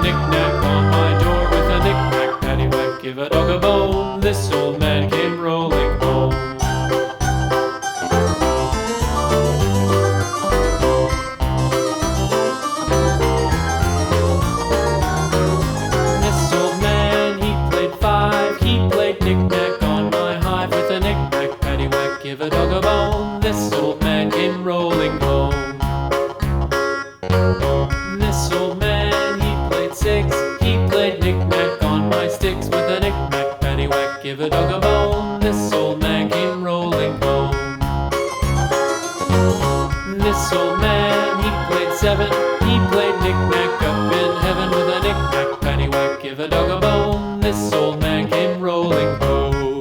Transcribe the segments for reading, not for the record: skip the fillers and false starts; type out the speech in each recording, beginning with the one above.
knick-knack on my door with a knick-knack, paddywhack, give a dog a bone. This old man came rolling home. This old man, he played five. He played knick-knack on my hive with a knick-knack, paddywhack, give a dog a bone. This old man came rolling home. This old man, he played six. He played knick-knack on my sticks with a knick-knack, paddywhack, give a dog a bone. This old man came rolling home. This old man, he played seven. He played knick-knack up in heaven with a knick-knack, paddywhack, give a dog a bone. This old man came rolling home.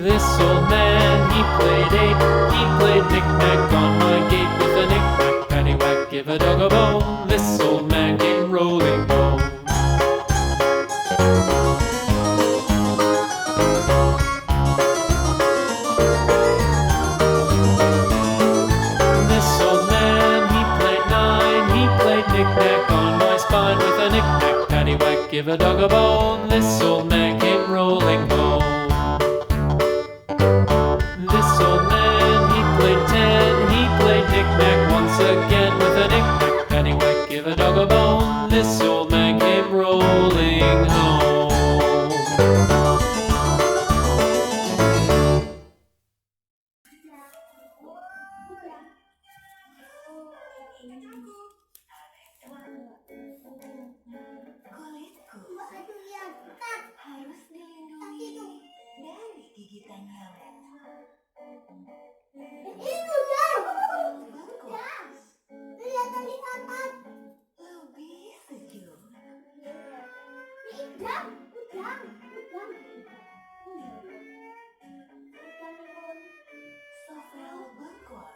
This old man, he played eight. He played knick-knack on my gate with a knick-knack, paddywhack, give a dog a bone. This old man came rolling home. This old man, he played nine. He played knick-knack on my spine with a knick-knack, paddywhack, give a dog a bone. This old man came rolling home. This old man, he played ten. He played knick-knack once again with a knick-knack, paddywhack, give a dog a bone. This old man came rolling home. Kulitku harus dilindungi dari gigitan nyamuk. Bagus, lebih sejuk. Sovel bengkok.